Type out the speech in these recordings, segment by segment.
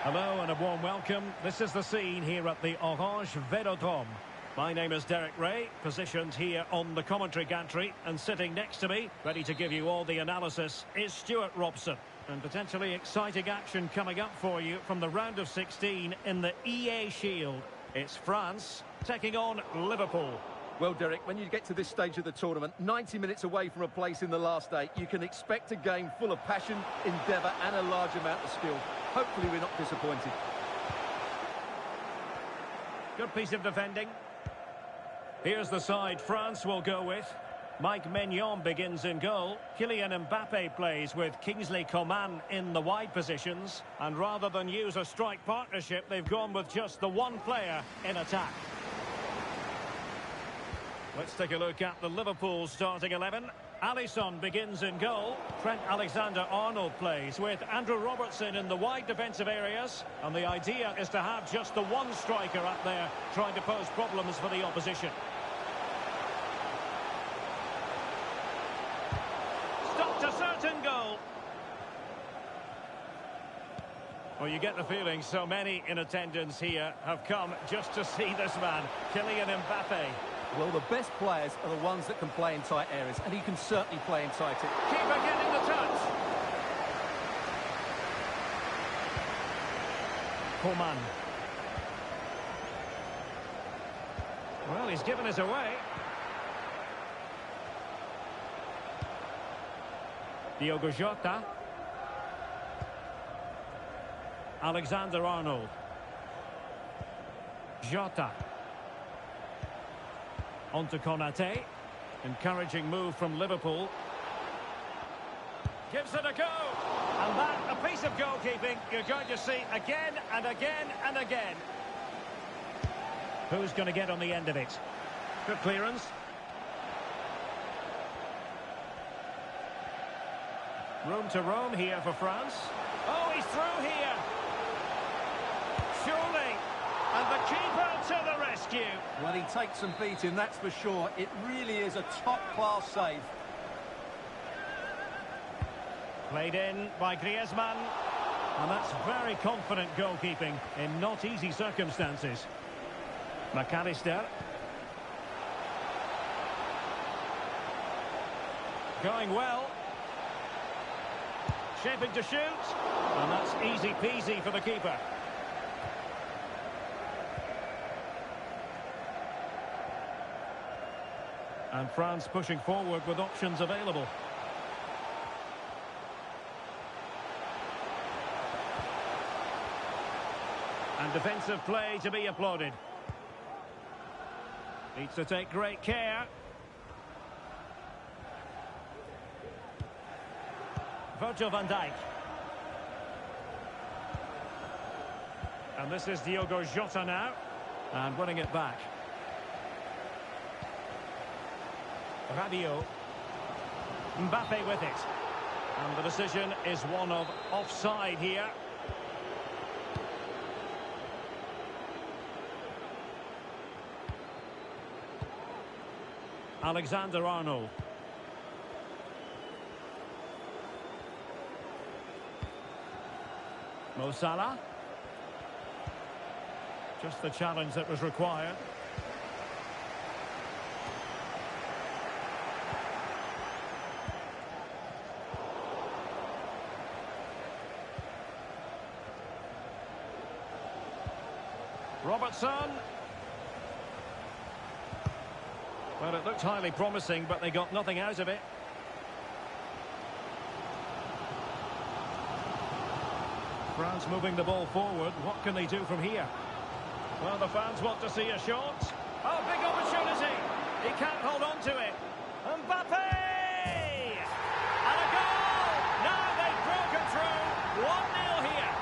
Hello and a warm welcome. This is the scene here at the Orange Velodrome. My name is Derek Ray, positioned here on the commentary gantry, and sitting next to me, ready to give you all the analysis, is Stuart Robson. And potentially exciting action coming up for you from the round of 16 in the EA Shield. It's France taking on Liverpool. Well, Derek, when you get to this stage of the tournament, 90 minutes away from a place in the last eight, you can expect a game full of passion, endeavour and a large amount of skill. Hopefully we're not disappointed. Good piece of defending. Here's the side France will go with. Mike Maignan begins in goal. Kylian Mbappe plays with Kingsley Coman in the wide positions. And rather than use a strike partnership, they've gone with just the one player in attack. Let's take a look at the Liverpool starting 11. Alisson begins in goal. Trent Alexander-Arnold plays with Andrew Robertson in the wide defensive areas. And the idea is to have just the one striker up there trying to pose problems for the opposition. Stopped a certain goal. Well, you get the feeling so many in attendance here have come just to see this man, Kylian Mbappe. Well, the best players are the ones that can play in tight areas, and he can certainly play inside it. Keeper getting the touch. Coman. Well, he's given us away. Diogo Jota. Alexander-Arnold. Jota. On to Konate. Encouraging move from Liverpool. Gives it a go. And that, a piece of goalkeeping you're going to see again and again and again. Who's going to get on the end of it? Good clearance. Room to roam here for France. Oh, he's through here. Surely. And the keeper to the rescue. Well, he takes some beating, that's for sure. It really is a top-class save. Played in by Griezmann. And that's very confident goalkeeping in not easy circumstances. McAllister. Going well. Shaping to shoot. And that's easy peasy for the keeper. And France pushing forward with options available. And defensive play to be applauded. Needs to take great care. Virgil van Dijk. And this is Diogo Jota now. And winning it back. Rabiot. Mbappe with it. And the decision is one of offside here. Alexander-Arnold. Mo Salah. Just the challenge that was required. Robertson. Well, it looked highly promising, but they got nothing out of it. France moving the ball forward. What can they do from here? Well, the fans want to see a shot. Oh, big opportunity. He can't hold on to it. Mbappe! And a goal! Now they've broken through. 1-0 here.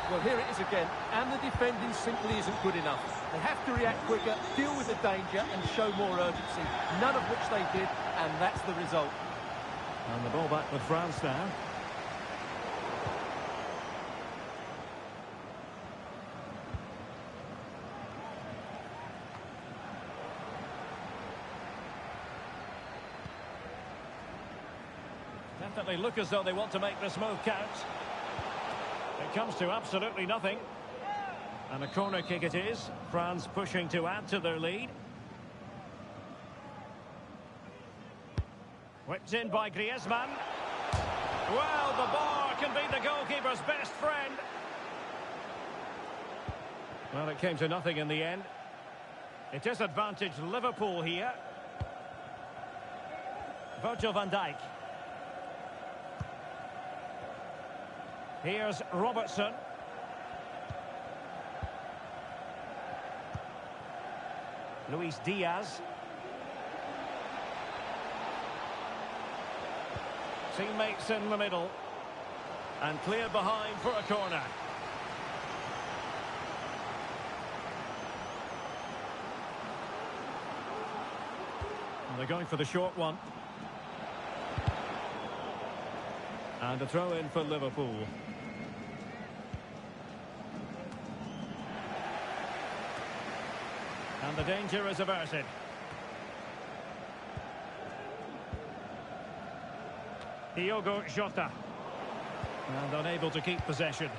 Well, here it is again, and the defending simply isn't good enough. They have to react quicker, deal with the danger, and show more urgency. None of which they did, and that's the result. And the ball back with France now. definitely look as though they want to make this move count. It comes to absolutely nothing. And a corner kick it is. France pushing to add to their lead. Whipped in by Griezmann. Well, the bar can be the goalkeeper's best friend. Well, it came to nothing in the end. It is advantage Liverpool here. Virgil van Dijk. Here's Robertson. Luis Diaz. Teammates in the middle. And clear behind for a corner. And they're going for the short one. And a throw in for Liverpool. And the danger is averted. Diogo Jota. And unable to keep possession.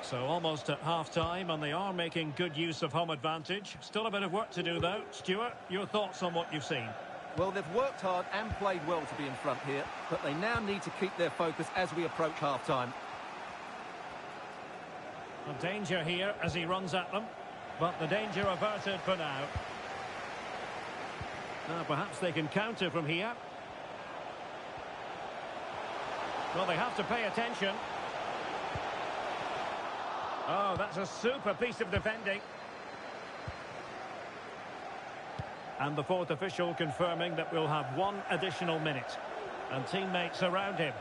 So almost at half-time, and they are making good use of home advantage. Still a bit of work to do, though. Stuart, your thoughts on what you've seen? Well, they've worked hard and played well to be in front here, but they now need to keep their focus as we approach half-time. A danger here as he runs at them, but the danger averted for now. Now perhaps they can counter from here. Well, they have to pay attention. Oh, that's a super piece of defending. And the fourth official confirming that we'll have one additional minute. And teammates around him.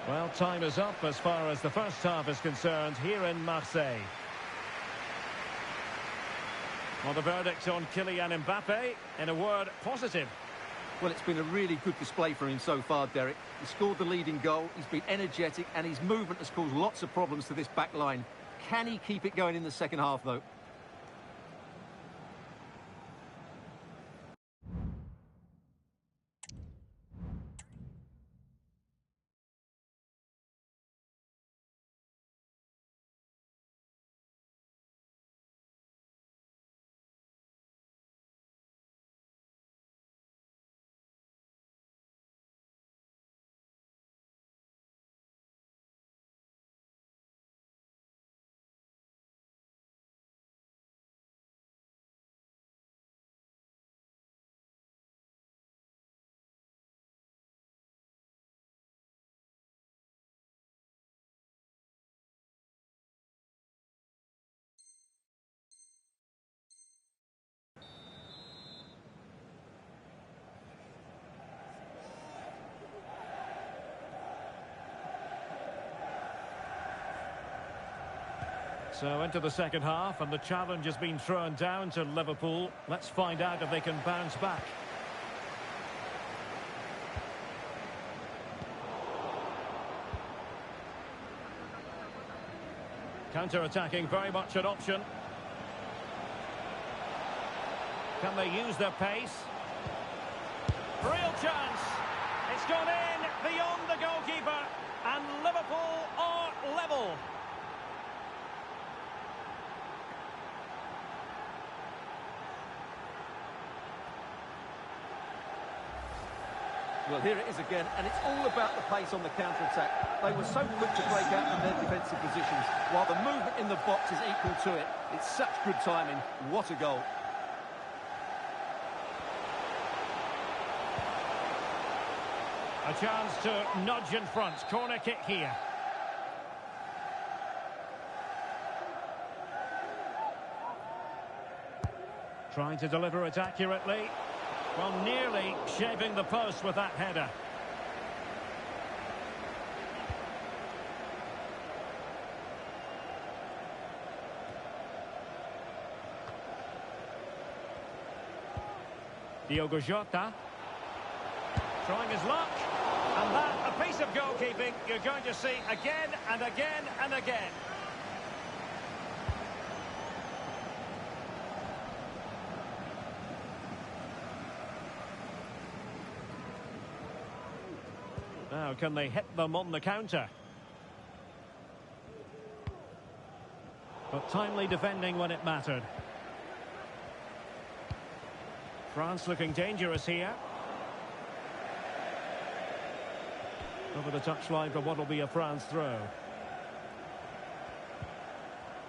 Well, time is up as far as the first half is concerned here in Marseille. Well, the verdict on Kylian Mbappe, in a word, positive. Well, it's been a really good display for him so far, Derek. He scored the leading goal, he's been energetic, and his movement has caused lots of problems to this back line. Can he keep it going in the second half, though? So into the second half, and the challenge has been thrown down to Liverpool. Let's find out if they can bounce back. Counter-attacking, very much an option. Can they use their pace? Real chance. It's gone in beyond the goalkeeper, and Liverpool are level. Well, here it is again, and it's all about the pace on the counter-attack. They were so quick to break out from their defensive positions, while the movement in the box is equal to it. It's such good timing. What a goal. A chance to nudge in front. Corner kick here. Trying to deliver it accurately. Well, nearly shaving the post with that header. Diogo Jota. Trying his luck. And that, a piece of goalkeeping you're going to see again and again and again. Now, can they hit them on the counter? But timely defending when it mattered. France looking dangerous here. Over the touchline for what will be a France throw.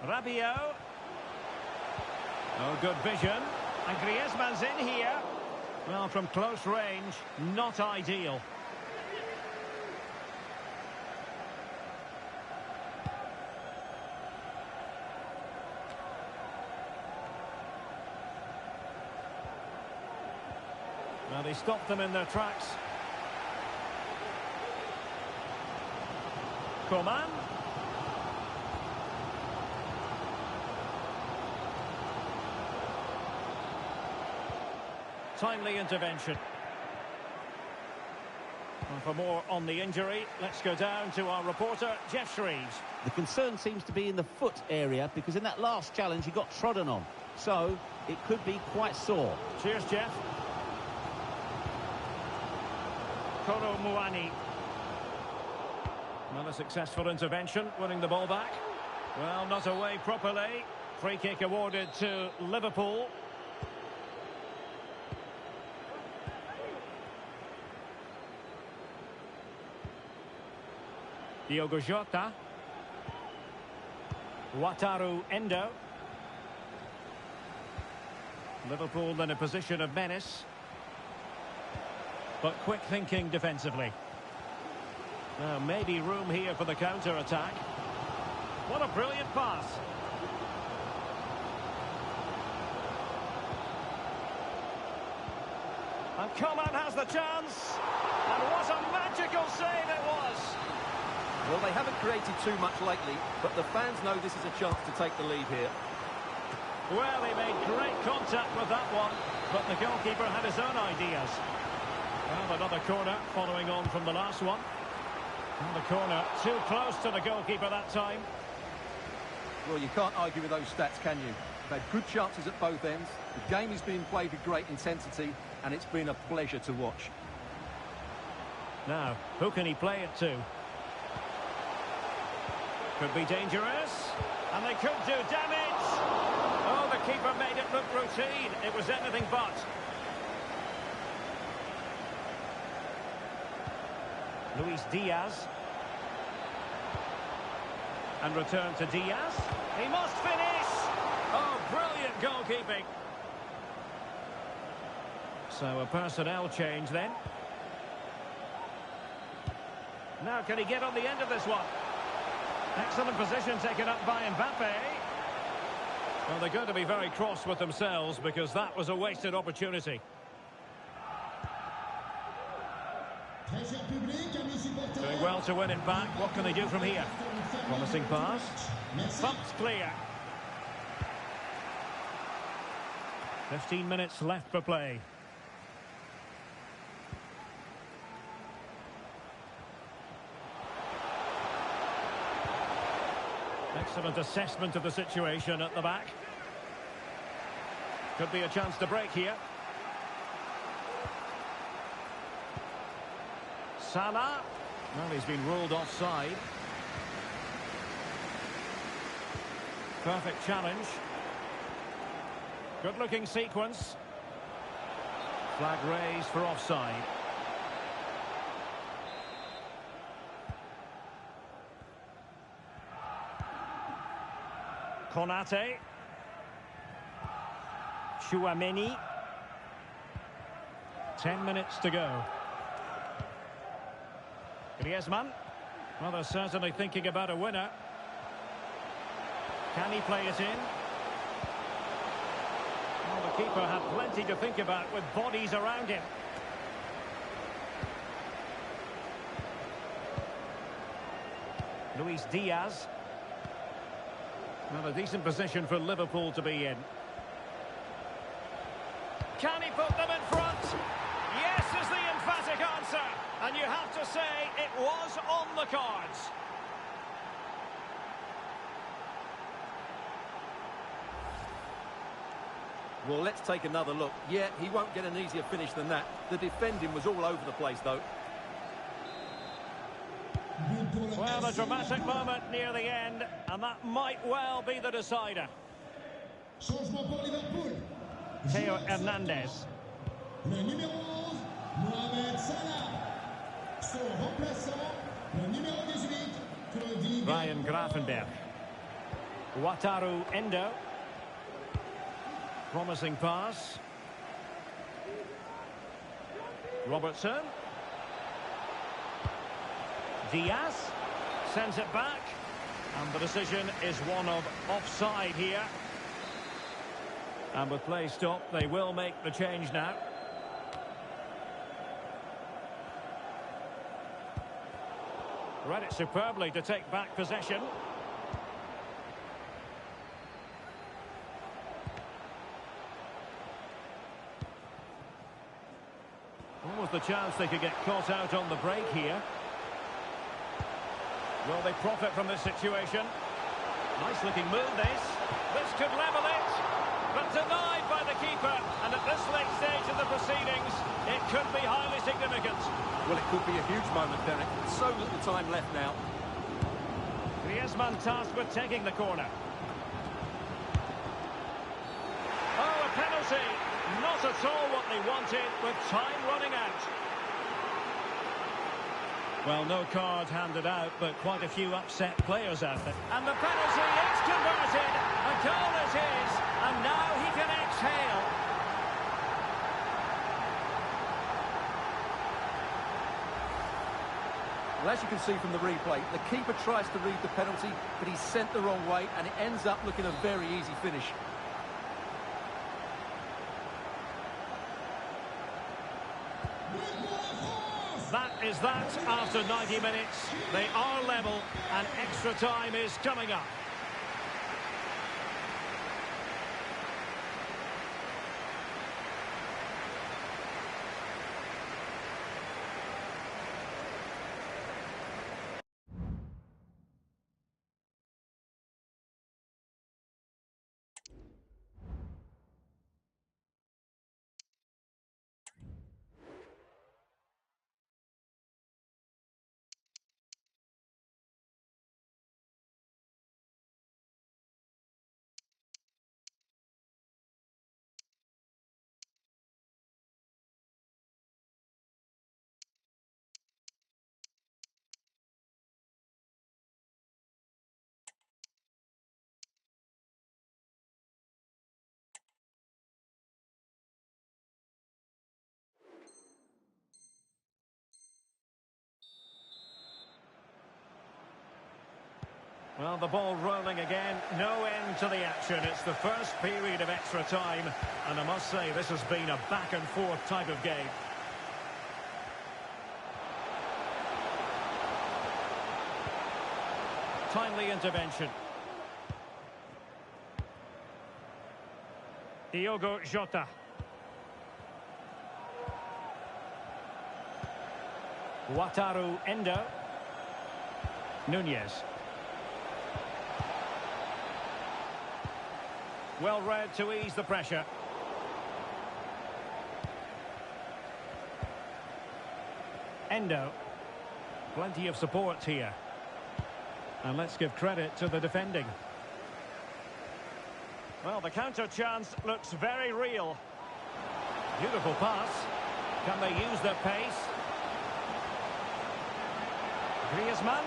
Rabiot. Oh, good vision. And Griezmann's in here. Well, from close range, not ideal. Well, they stopped them in their tracks. Coman. Timely intervention. And for more on the injury, let's go down to our reporter, Jeff Shreves. The concern seems to be in the foot area, because in that last challenge he got trodden on. So it could be quite sore. Cheers, Jeff. Koro Muani. Another successful intervention, winning the ball back. Well, not away properly. Free kick awarded to Liverpool. Diogo Jota. Wataru Endo. Liverpool in a position of menace. But quick thinking defensively. Now, maybe room here for the counter-attack. What a brilliant pass. And Coman has the chance. And what a magical save it was. Well, they haven't created too much lately, but the fans know this is a chance to take the lead here. Well, he made great contact with that one, but the goalkeeper had his own ideas. Well, another corner following on from the last one. And the corner too close to the goalkeeper that time. Well, you can't argue with those stats, can you? They've had good chances at both ends. The game is being played with great intensity, and it's been a pleasure to watch. Now, who can he play it to? Could be dangerous. And they could do damage. Oh, the keeper made it look routine. It was anything but. Luis Diaz. And return to Diaz. He must finish. Oh, brilliant goalkeeping. So a personnel change then. Now can he get on the end of this one? Excellent position taken up by Mbappe. Well, they're going to be very cross with themselves because that was a wasted opportunity. Doing well to win it back. What can they do from here? Promising pass. Bumped clear. 15 minutes left for play. Excellent assessment of the situation at the back. Could be a chance to break here. Salah. Well, he's been ruled offside. Perfect challenge. Good-looking sequence. Flag raised for offside. Konate. Chouameni. 10 minutes to go. Griezmann. Well, they're certainly thinking about a winner. Can he play it in? Well, the keeper had plenty to think about with bodies around him. Luis Diaz. Well, a decent position for Liverpool to be in. Can he put them in front? Yes is the emphatic answer. And you have to say it was on the cards. Well, let's take another look. Yeah, he won't get an easier finish than that. The defending was all over the place, though. Well, a dramatic moment near the end, and that might well be the decider. Changement pour Liverpool. Theo Hernandez. Le numéro 11, Mohamed Salah. Son remplaçant, le numéro 18, Cody. Ryan Grafenberg. Wataru Endo. Promising pass. Robertson. Diaz sends it back, and the decision is one of offside here. And with play stopped, they will make the change now. Read it superbly to take back possession. Almost the chance they could get caught out on the break here. Will they profit from this situation? Nice looking move, this. This could level it, but denied by the keeper. And at this late stage of the proceedings, it could be highly significant. Well, it could be a huge moment, Derek. So little time left now. Griezmann tasked with taking the corner. Oh, a penalty. Not at all what they wanted, with time running out. Well, no card handed out, but quite a few upset players out there. And the penalty is converted. A goal is his, and now he can exhale. Well, as you can see from the replay, the keeper tries to read the penalty, but he's sent the wrong way, and it ends up looking a very easy finish. That is that after 90 minutes. They are level, and extra time is coming up. Well, the ball rolling again, no end to the action. It's the first period of extra time, and I must say this has been a back-and-forth type of game. Timely intervention. Diogo Jota. Wataru Endo. Nunez. Well read to ease the pressure. Endo. Plenty of support here. And let's give credit to the defending. Well, the counter chance looks very real. Beautiful pass. Can they use their pace? Griezmann.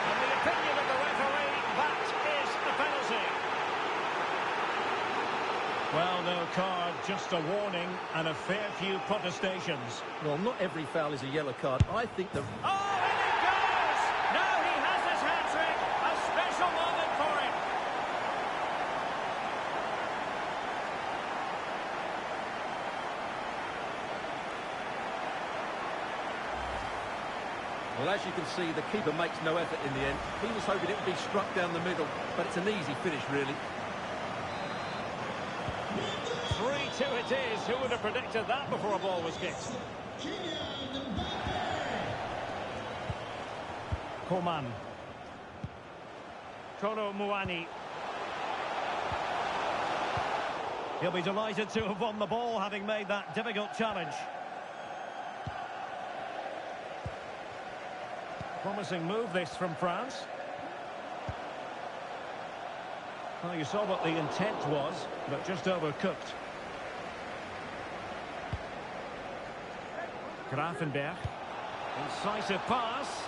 In the opinion of the referee, that is a penalty. Well, no card, just a warning and a fair few protestations. Well, not every foul is a yellow card. I think the... Oh, and it goes! Now he has his hat-trick. A special moment for him. Well, as you can see, the keeper makes no effort in the end. He was hoping it would be struck down the middle, but it's an easy finish, really. 3-2 it is. Who would have predicted that before a ball was kicked? Coman. Kolo Muani. He'll be delighted to have won the ball, having made that difficult challenge. Promising move this from France. Well, you saw what the intent was, but just overcooked. Grafenberg. Incisive pass.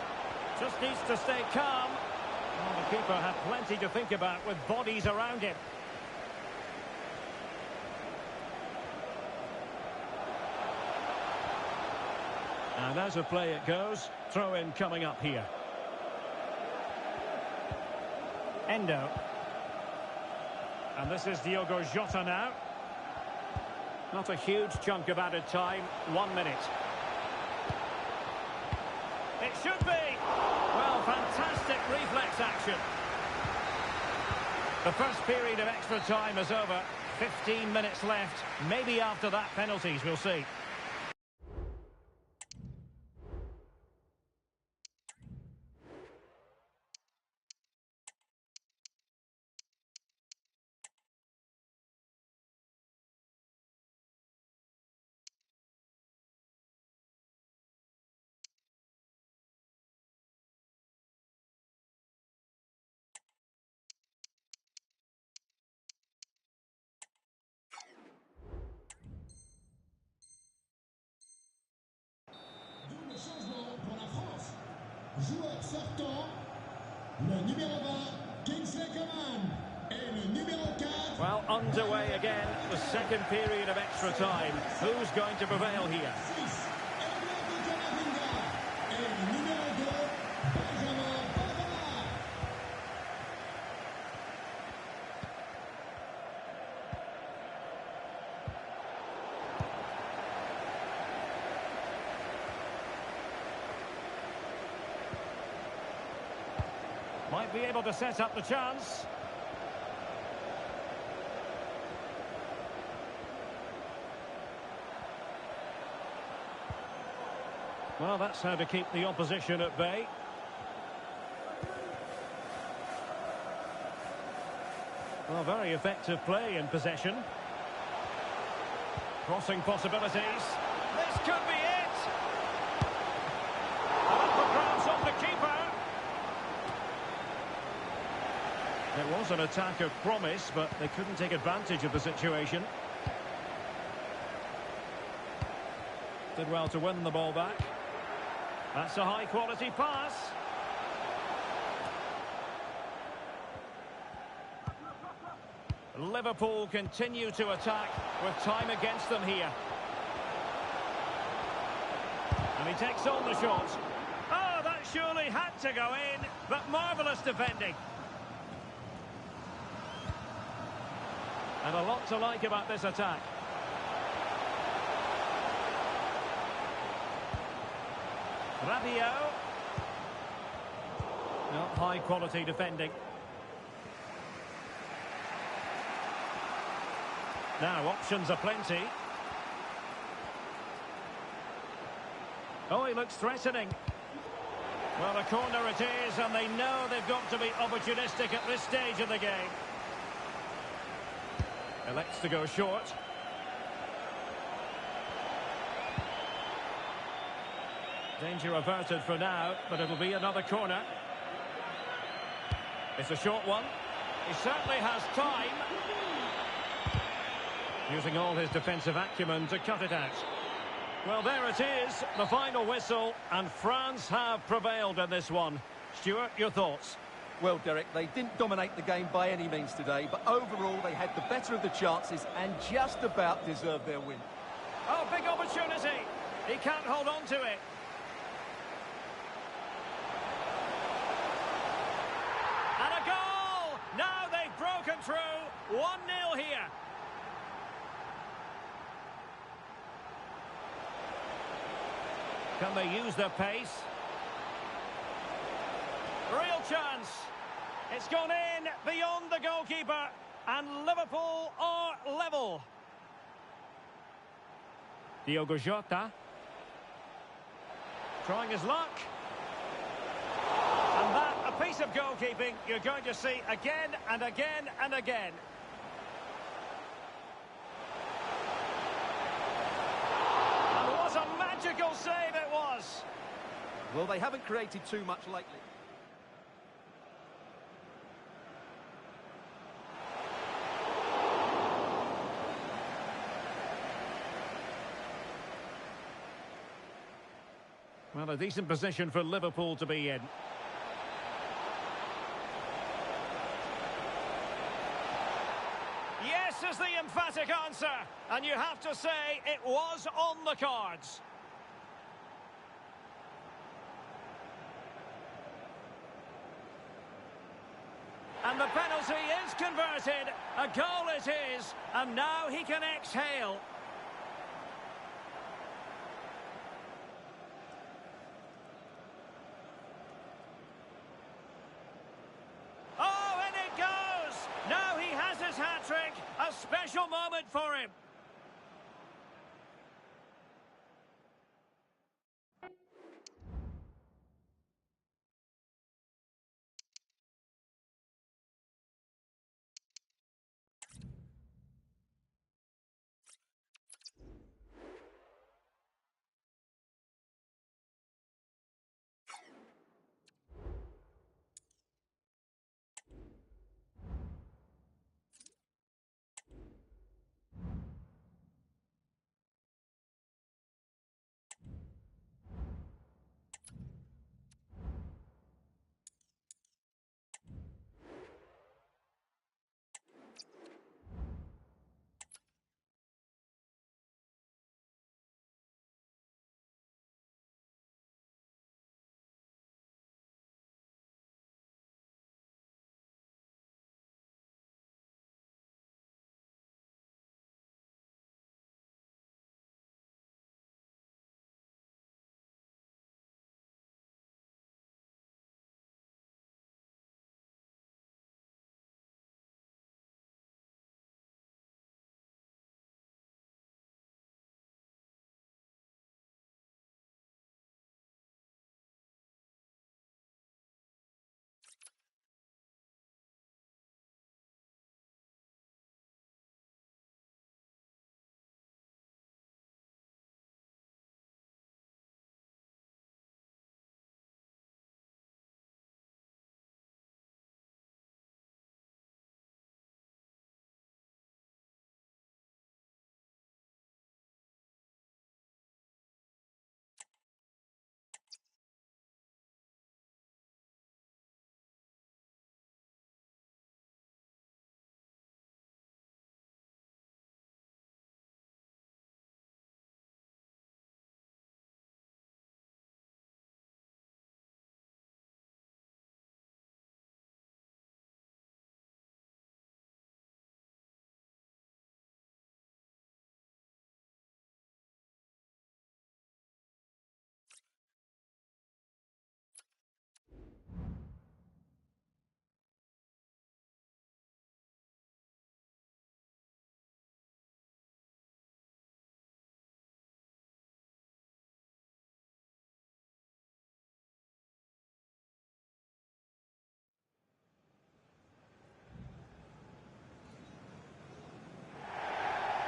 Just needs to stay calm. Well, the keeper had plenty to think about with bodies around him. And as a play it goes, throw in coming up here. Endo. And this is Diogo Jota now. Not a huge chunk of added time, 1 minute. It should be! Well, fantastic reflex action. The first period of extra time is over. 15 minutes left. Maybe after that, penalties, we'll see. Double changement pour la France. Joueur sortant, le numéro 20, Kingsley Coman, et le numéro 4. Well, underway again, the second period of extra time. Who's going to prevail here? 6, Eduardo Camavinga, et le numéro 2, Benjamin Pavard. Might be able to set up the chance. Well, that's how to keep the opposition at bay. Well, very effective play in possession. Crossing possibilities. This could be it! Off the grounds of the keeper. It was an attack of promise, but they couldn't take advantage of the situation. Did well to win the ball back. That's a high-quality pass. Liverpool continue to attack with time against them here. And he takes on the shot. Oh, that surely had to go in, but marvellous defending. And a lot to like about this attack. Rabiot. Not high quality defending. Now options are plenty. Oh, he looks threatening. Well, a corner it is, and they know they've got to be opportunistic at this stage of the game. Elects to go short. Danger averted for now, but it'll be another corner. It's a short one. He certainly has time. Using all his defensive acumen to cut it out. Well, there it is, the final whistle, and France have prevailed in this one. Stuart, your thoughts? Well, Derek, they didn't dominate the game by any means today, but overall they had the better of the chances and just about deserved their win. Oh, big opportunity. He can't hold on to it. And a goal! Now they've broken through. 1-0 here. Can they use their pace? Real chance. It's gone in beyond the goalkeeper, and Liverpool are level. Diogo Jota. Trying his luck. And that, a piece of goalkeeping you're going to see again and again and again. And what a magical save it was. Well, they haven't created too much lately. Well, a decent position for Liverpool to be in. Yes is the emphatic answer. And you have to say it was on the cards. And the penalty is converted. A goal it is. And now he can exhale. Oh, and it goes! Now he has his hat-trick. A special moment for him.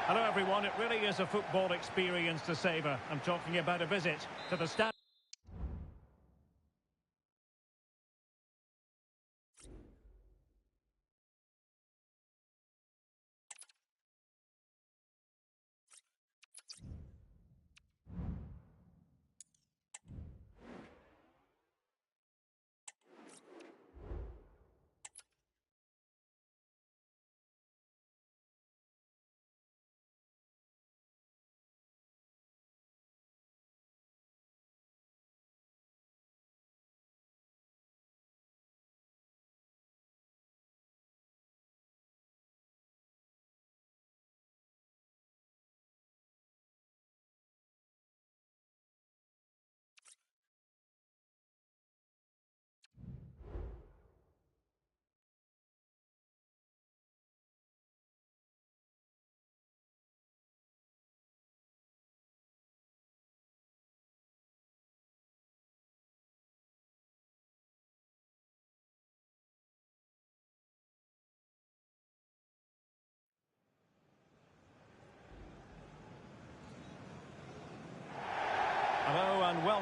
Hello everyone, it really is a football experience to savour. I'm talking about a visit to the stand.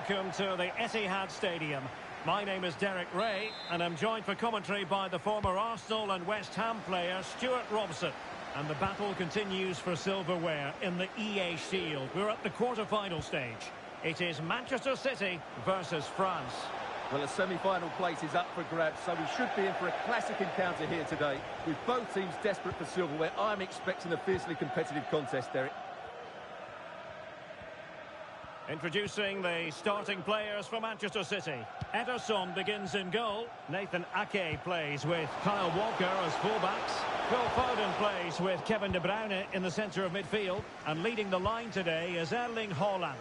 welcome to the Etihad Stadium. My name is Derek Ray, and I'm joined for commentary by the former Arsenal and West Ham player Stuart Robson. And the battle continues for silverware in the EA Shield. We're at the quarter-final stage. It is Manchester City versus France. Well, a semi-final place is up for grabs, so we should be in for a classic encounter here today. With both teams desperate for silverware, I'm expecting a fiercely competitive contest, Derek. Introducing the starting players for Manchester City. Ederson begins in goal. Nathan Ake plays with Kyle Walker as fullbacks. Phil Foden plays with Kevin De Bruyne in the centre of midfield. And leading the line today is Erling Haaland.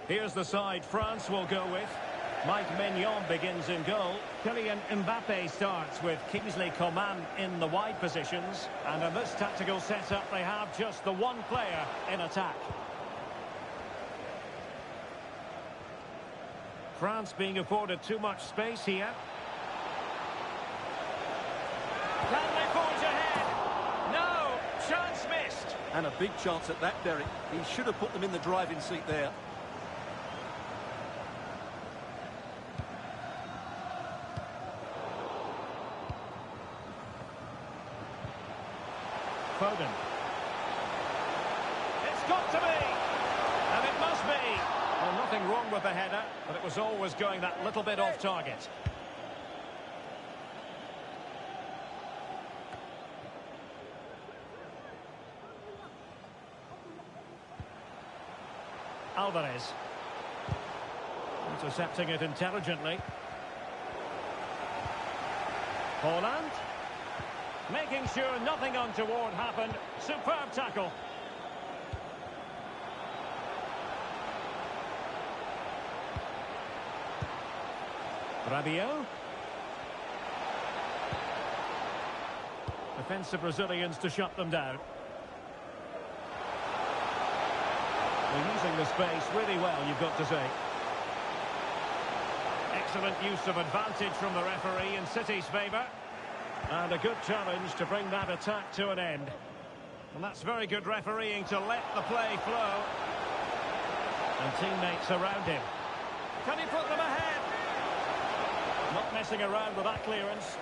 Here's the side France will go with. Mike Maignan begins in goal. Kylian Mbappe starts with Kingsley Coman in the wide positions. And in this tactical setup, they have just the one player in attack. France being afforded too much space here. Can they forge ahead? No! Chance missed! And a big chance at that, Derek. He should have put them in the driving seat there. Foden. It's got to be! And it must be! Well, nothing wrong with the header, but it was always going that little bit off target. Alvarez. Intercepting it intelligently. Haaland. Making sure nothing untoward happened. Superb tackle. Rabiot. Defensive Brazilians to shut them down. They're using the space really well, you've got to say. Excellent use of advantage from the referee in City's favour. And a good challenge to bring that attack to an end. And that's very good refereeing to let the play flow. And teammates around him. Can he put them ahead? Not messing around with that clearance.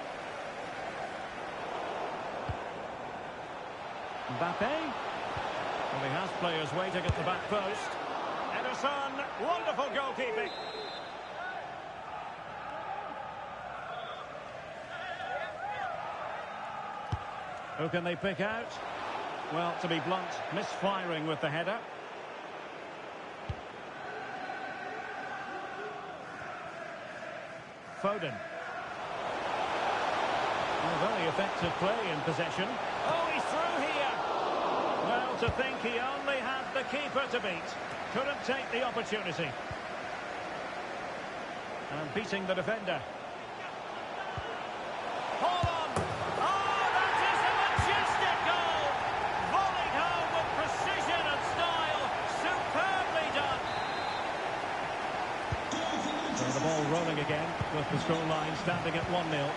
Mbappe. Well, he has players waiting at the back post. Ederson, wonderful goalkeeping. Who can they pick out? Well, to be blunt, misfiring with the header. Foden. A very effective play in possession. Oh, he's through here. Well, to think he only had the keeper to beat. Couldn't take the opportunity. And beating the defender. Haaland! Oh, that is a majestic goal! Volleyed home with precision and style. Superbly done. So the ball rolling again with the scoreline standing at 1-0.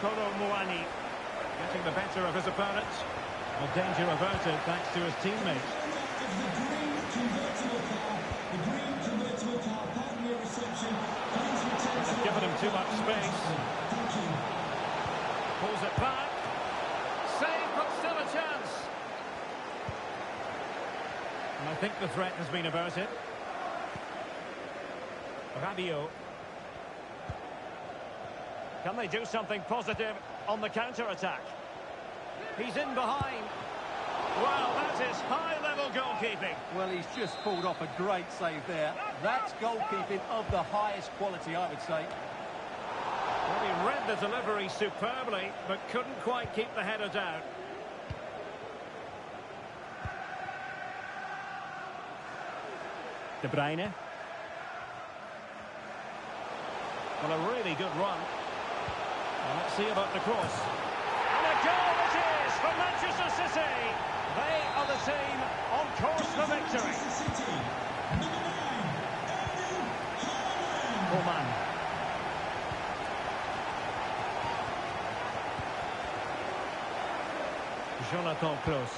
Kolo Muani getting the better of his opponent. Well, danger averted thanks to his teammates. They've given him too much space. Pulls it back. Save, but still a chance. And I think the threat has been averted. Rabiot. Can they do something positive on the counter-attack? He's in behind. Well, that is high-level goalkeeping. Well, he's just pulled off a great save there. That's goalkeeping of the highest quality, I would say. Well, he read the delivery superbly, but couldn't quite keep the header down. De Bruyne. Well, a really good run. Well, let's see about the cross. And a goal it is for Manchester City. They are the team on course for victory. Coman. Jonathan Kroos.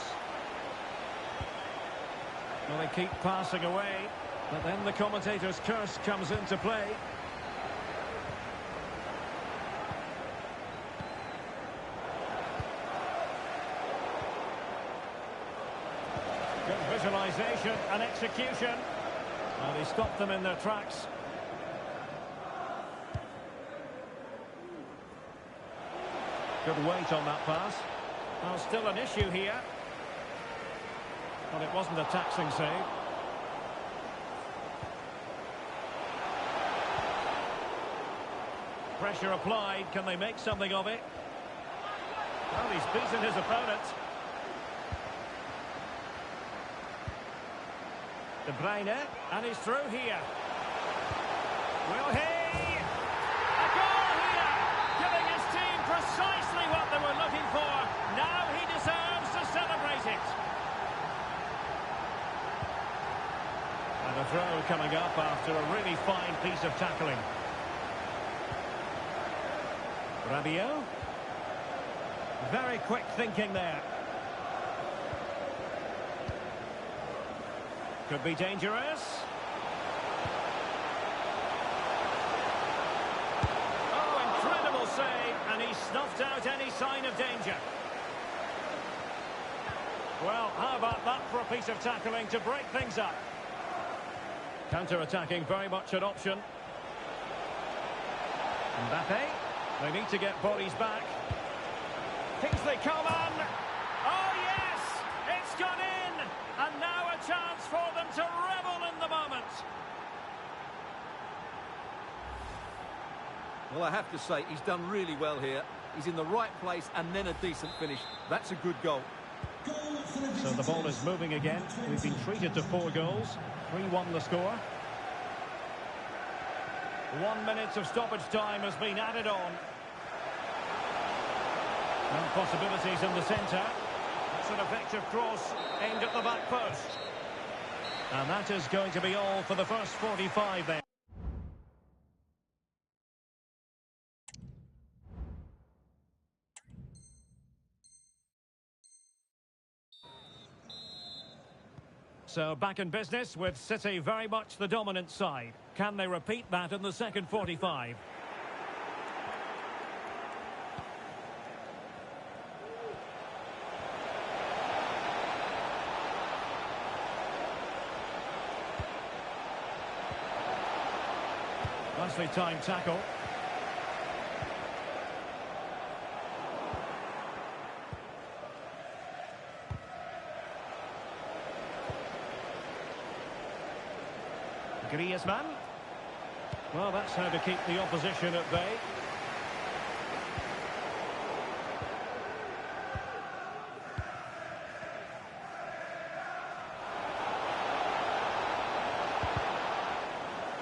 Well, they keep passing away, but then the commentator's curse comes into play. Good visualisation and execution. Well, he stopped them in their tracks. Good weight on that pass. Well, still an issue here. Well, it wasn't a taxing save. Pressure applied. Can they make something of it? Well, he's beaten his opponent. De Bruyne, and he's through here. Will he? A goal here! Giving his team precisely what they were looking for. Now he deserves to celebrate it. And a throw coming up after a really fine piece of tackling. Rabiot. Very quick thinking there. Could be dangerous. Oh, incredible save, and he snuffed out any sign of danger. Well, how about that for a piece of tackling to break things up? Counter-attacking, very much an option. Mbappe, they need to get bodies back. Kingsley Coman. Oh, yes! It's gone in! And now a chance for them to revel in the moment. Well, I have to say, he's done really well here. He's in the right place and then a decent finish. That's a good goal. So the ball is moving again. We've been treated to 4 goals. 3-1 the score. 1 minute of stoppage time has been added on. And possibilities in the centre. That's an effective cross aimed at the back post. And that is going to be all for the first 45 then. So back in business with City very much the dominant side. Can they repeat that in the second 45? Nicely timed tackle. Griezmann. Well, that's how to keep the opposition at bay.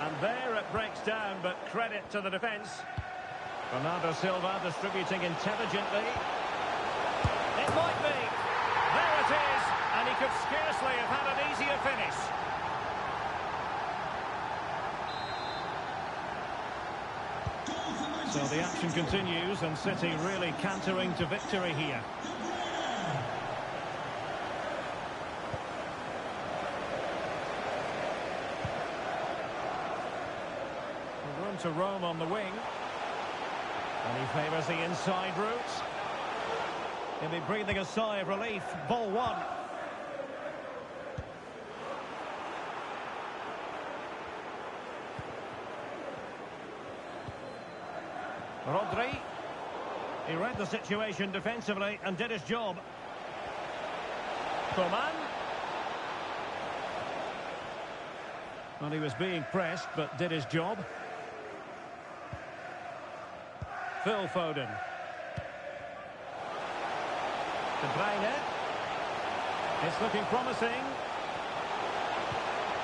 And there it breaks down, but credit to the defence. Bernardo Silva distributing intelligently. It might be. There it is, and he could scarcely have had an easier finish. So the action continues, and City really cantering to victory here. Room to roam on the wing. And he favours the inside route. He'll be breathing a sigh of relief. Ball one. Rodri. He read the situation defensively and did his job. Coman. Well, he was being pressed, but did his job. Phil Foden. De Bruyne. It's looking promising.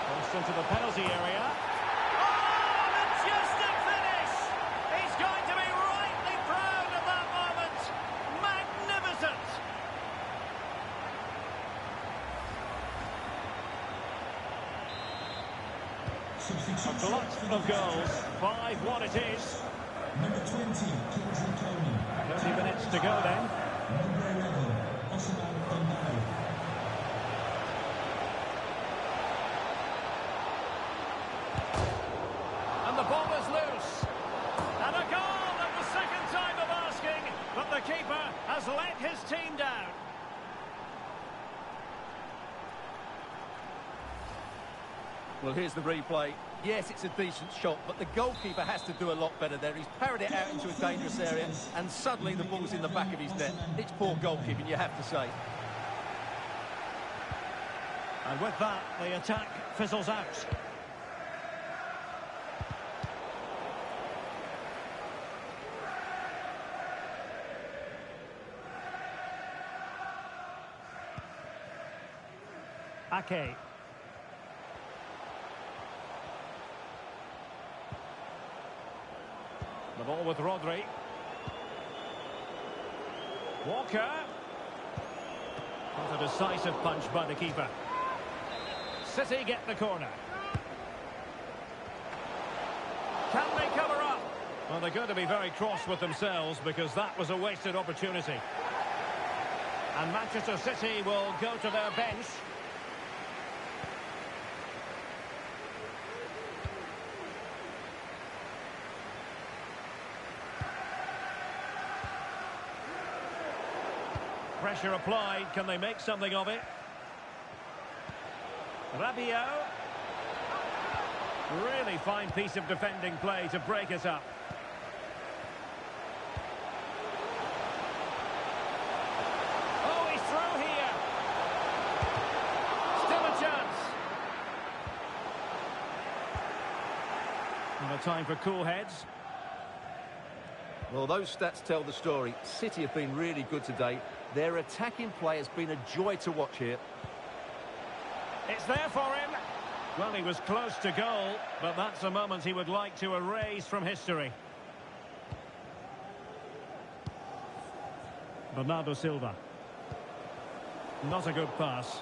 Crossed into the penalty area. Oh, majestic finish! He's going to be rightly proud of that moment. Magnificent! A glut of goals. 5-1 it is. Number 20, 30 minutes to go then. the keeper has let his team down. Well, here's the replay. Yes, it's a decent shot, but the goalkeeper has to do a lot better there. He's parried it out into a dangerous area, and suddenly the ball's in the back of his net. It's poor goalkeeping, you have to say. And with that, the attack fizzles out. Ake. The ball with Rodri. Walker. Not a decisive punch by the keeper. City get the corner. Can they cover up? Well, they're going to be very cross with themselves because that was a wasted opportunity. And Manchester City will go to their bench. Pressure applied. Can they make something of it? Rabiot. Really fine piece of defending play to break it up. Oh, he's through here. Still a chance. And a time for cool heads. Well, those stats tell the story. City have been really good today. Their attacking play has been a joy to watch here. It's there for him. Well, he was close to goal, but that's a moment he would like to erase from history. Bernardo Silva. Not a good pass.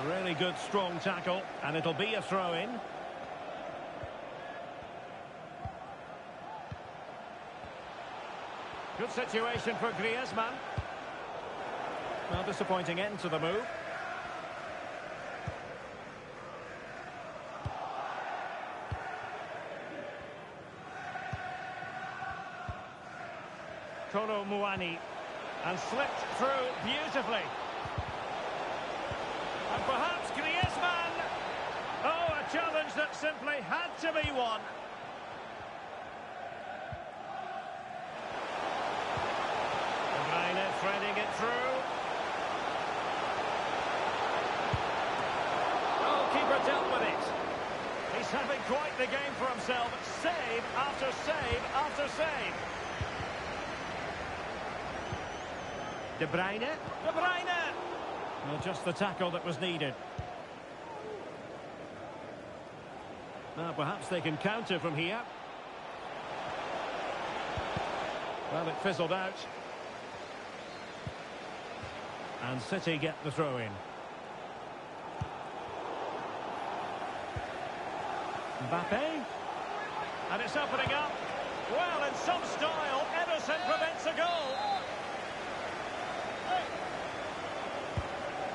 Really good, strong tackle, and it'll be a throw-in. Good situation for Griezmann. Well, disappointing end to the move. Kolo Muani. And slipped through beautifully. And perhaps Griezmann. Oh, a challenge that simply had to be won. Threading it through. Goalkeeper dealt with it. He's having quite the game for himself. Save after save after save. De Bruyne. De Bruyne! Well, just the tackle that was needed. Now, perhaps they can counter from here. Well, it fizzled out. And City get the throw-in. Mbappe. And it's opening up. Well, in some style, Ederson prevents a goal.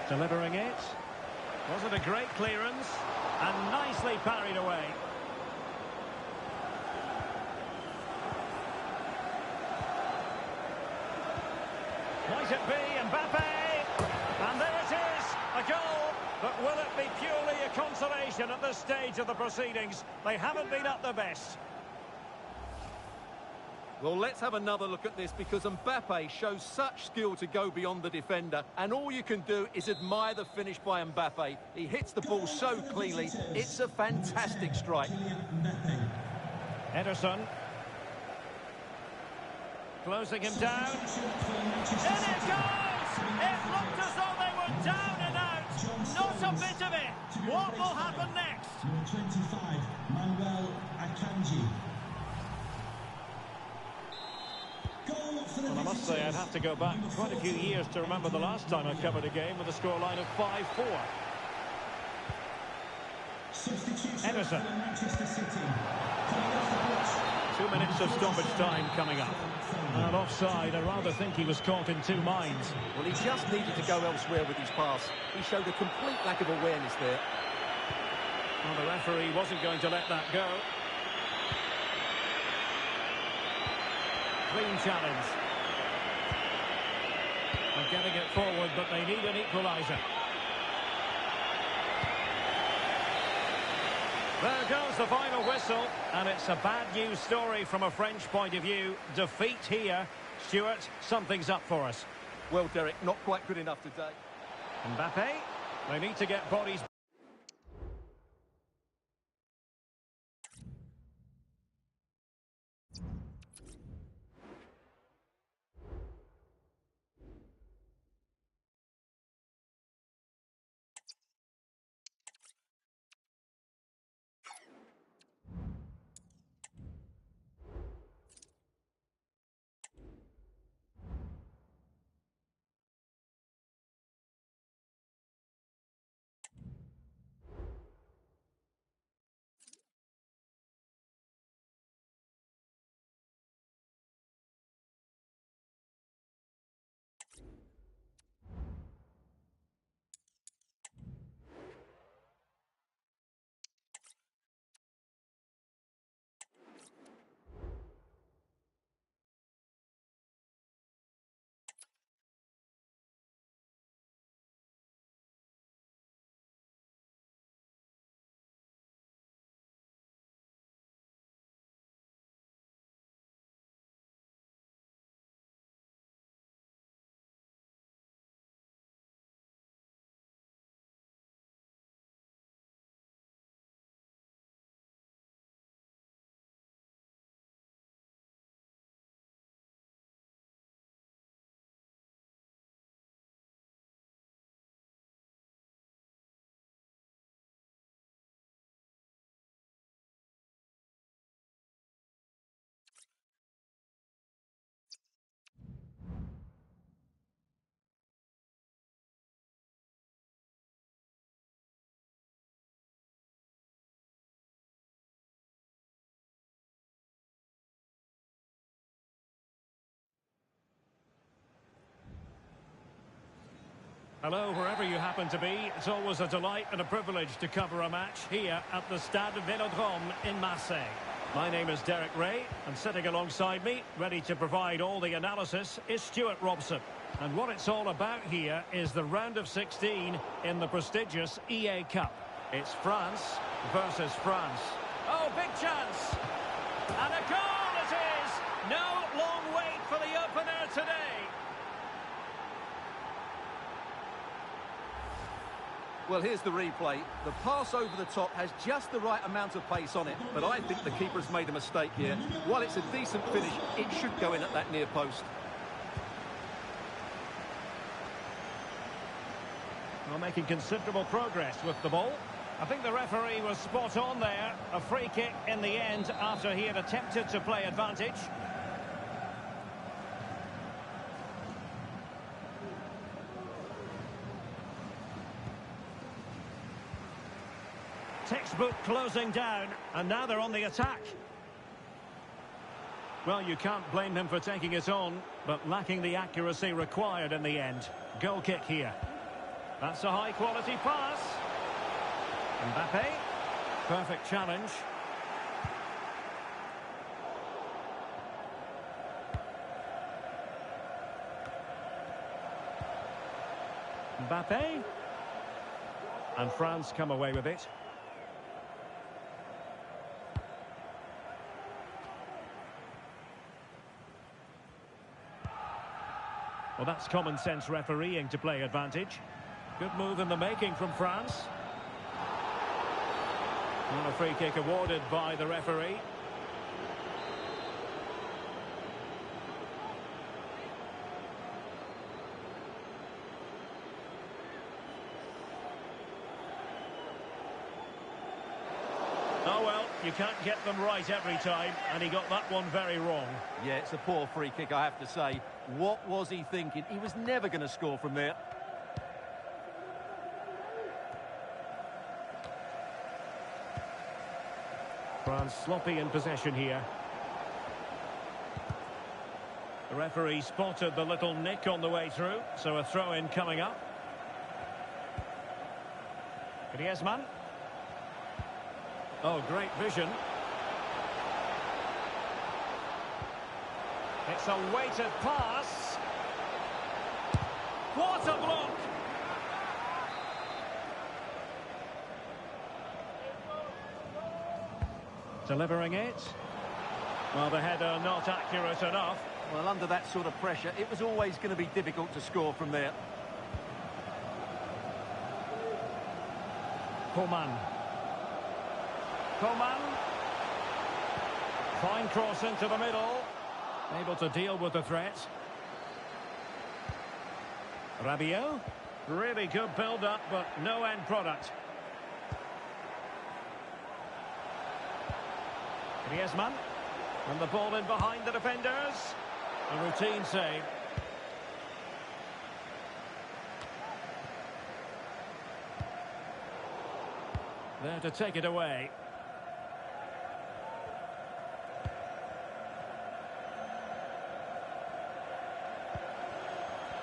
Delivering it. Was it a great clearance? And nicely parried away. Might it be Mbappe? And there it is, a goal. But will it be purely a consolation at this stage of the proceedings? They haven't been at their best. Well, let's have another look at this because Mbappe shows such skill to go beyond the defender. And all you can do is admire the finish by Mbappe. He hits the ball so cleanly. It's a fantastic strike. Ederson. Closing him down. In it goes! It looked as though they were down and out. Not a bit of it. What will happen next? Number 25, Manuel Akanji. Well, I must say I'd have to go back quite a few years to remember the last time I covered a game with a scoreline of 5-4. Ederson. 2 minutes of stoppage time coming up. And offside, I rather think he was caught in two minds. Well, he just needed to go elsewhere with his pass. He showed a complete lack of awareness there. Well, the referee wasn't going to let that go. clean challenge. And getting it forward, but they need an equaliser. There goes the final whistle, and it's a bad news story from a French point of view. Defeat here. Stuart, something's up for us. Well, Derek, not quite good enough today. Mbappe, they need to get bodies. Hello, wherever you happen to be. It's always a delight and a privilege to cover a match here at the Stade Vélodrome in Marseille. My name is Derek Ray, and sitting alongside me, ready to provide all the analysis, is Stuart Robson. And what it's all about here is the round of 16 in the prestigious EA Cup. It's France versus France. Oh, big chance! And a goal it is! No long wait for the opener today. Well, here's the replay. The pass over the top has just the right amount of pace on it, but I think the keeper's made a mistake here. While it's a decent finish, it should go in at that near post. Well, making considerable progress with the ball. I think the referee was spot on there. A free kick in the end after he had attempted to play advantage. Textbook closing down, and now they're on the attack. Well, you can't blame him for taking it on, but lacking the accuracy required in the end. Goal kick here. That's a high-quality pass. Mbappe. Perfect challenge. Mbappe. And France come away with it. Well, that's common sense refereeing to play advantage. Good move in the making from France. And a free kick awarded by the referee. Oh well, you can't get them right every time, and he got that one very wrong. Yeah, it's a poor free kick, I have to say. What was he thinking? He was never going to score from there. France sloppy in possession here. The referee spotted the little nick on the way through, so a throw-in coming up. Griezmann. Oh, great vision. It's a weighted pass. What a block! Delivering it. Well, the header not accurate enough. Well, under that sort of pressure, it was always going to be difficult to score from there. Coman. Coman. Fine cross into the middle. Able to deal with the threat. Rabiot. Really good build-up, but no end product. Griezmann. And the ball in behind the defenders. A routine save. There to take it away.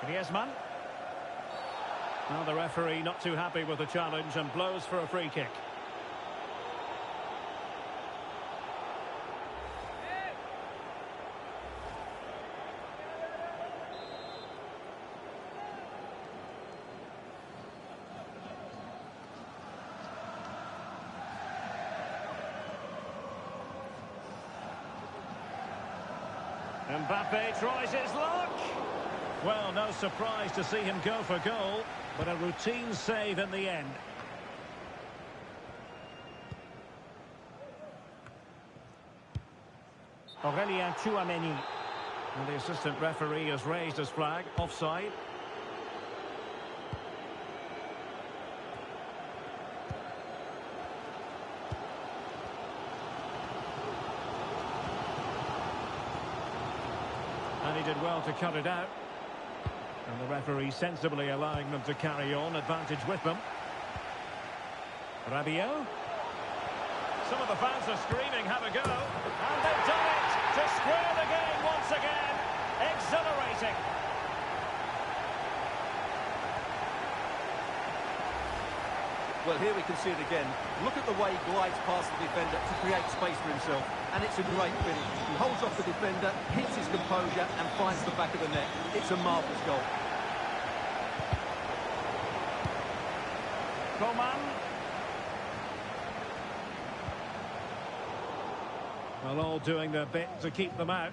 Griezmann. Now the referee not too happy with the challenge and blows for a free kick. Mbappe tries his luck. Well, no surprise to see him go for goal, but a routine save in the end. Aurélien Tchouaméni. And the assistant referee has raised his flag. Offside. And he did well to cut it out. And the referee sensibly allowing them to carry on, advantage with them. Rabiot. Some of the fans are screaming, have a go. And they've done it to square the game once again. Exhilarating. Well, here we can see it again. Look at the way he glides past the defender to create space for himself. And it's a great finish. He holds off the defender, keeps his composure and finds the back of the net. It's a marvellous goal. Coman. Well, all doing their bit to keep them out.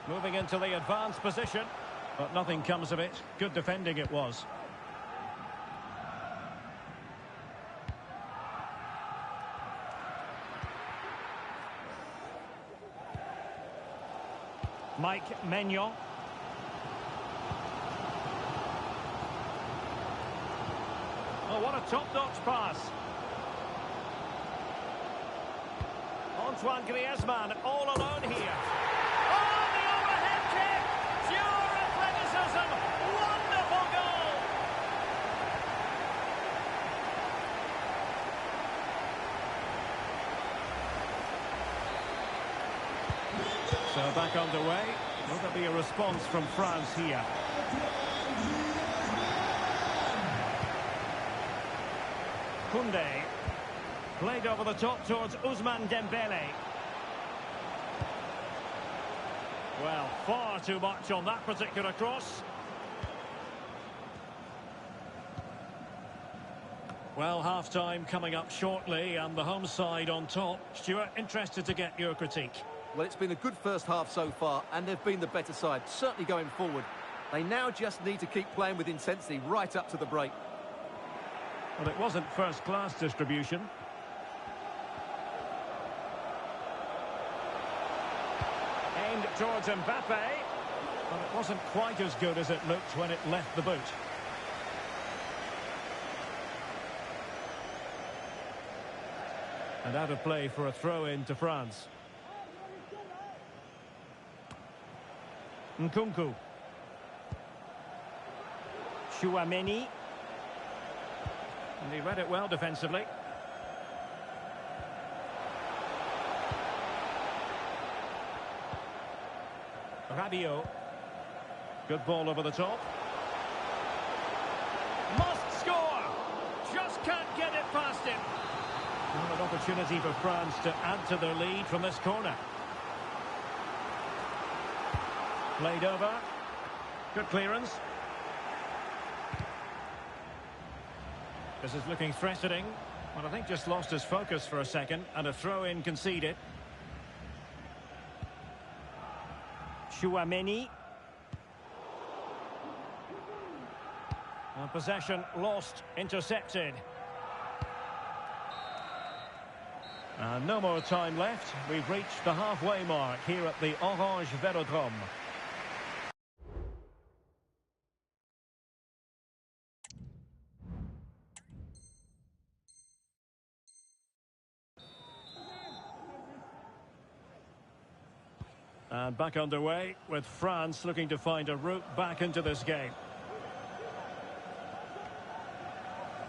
Moving into the advanced position, but nothing comes of it. Good defending it was. Mike Maignan. Oh, what a top-notch pass. Antoine Griezmann all alone here. Oh, the overhead kick! Pure athleticism! Wonderful goal! So back underway. Will there be a response from France here? Koundé. Played over the top towards Ousmane Dembele. Well, far too much on that particular cross. Well, half-time coming up shortly and the home side on top. Stuart, interested to get your critique. Well, it's been a good first half so far, and they've been the better side, certainly going forward. They now just need to keep playing with intensity right up to the break. Well, it wasn't first-class distribution. Aimed towards Mbappe, but it wasn't quite as good as it looked when it left the boot. And out of play for a throw-in to France. Nkunku. Tchouaméni. And he read it well defensively. Rabiot. Good ball over the top. Must score. Just can't get it past him. Well, an opportunity for France to add to their lead from this corner. Played over. Good clearance. This is looking threatening. Well, I think just lost his focus for a second, and a throw-in conceded. Chouameni. Possession lost, intercepted. No more time left. We've reached the halfway mark here at the Orange Velodrome. And back underway with France looking to find a route back into this game.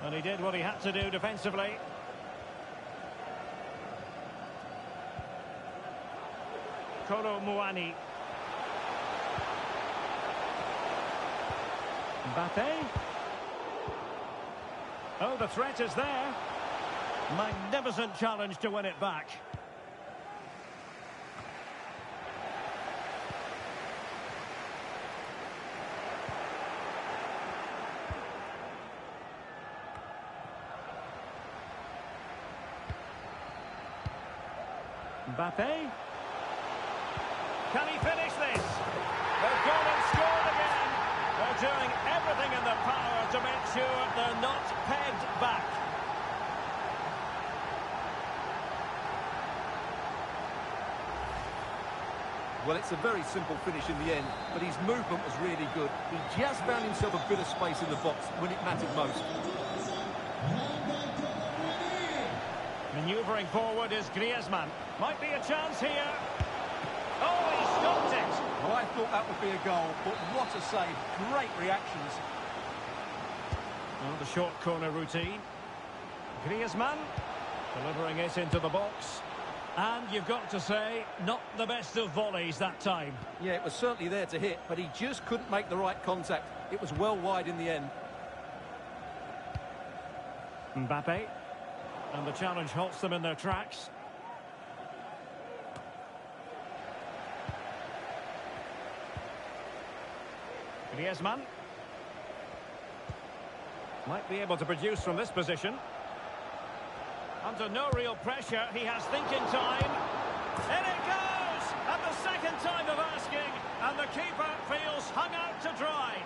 And he did what he had to do defensively. Kolo Muani. Mbappe. Oh, the threat is there. Magnificent challenge to win it back. Mbappe. Can he finish this? They've gone and scored again. They're doing everything in their power to make sure they're not pegged back. Well, it's a very simple finish in the end, but his movement was really good. He just found himself a bit of space in the box when it mattered most. Manoeuvring forward is Griezmann. Might be a chance here. Oh, he stopped it. Well, I thought that would be a goal, but what a save. Great reactions. Well, the short corner routine. Griezmann delivering it into the box. And you've got to say, not the best of volleys that time. Yeah, it was certainly there to hit, but he just couldn't make the right contact. It was well wide in the end. Mbappe. And the challenge halts them in their tracks. Griezmann. Might be able to produce from this position. Under no real pressure, he has thinking time. In it goes! At the second time of asking, and the keeper feels hung out to dry.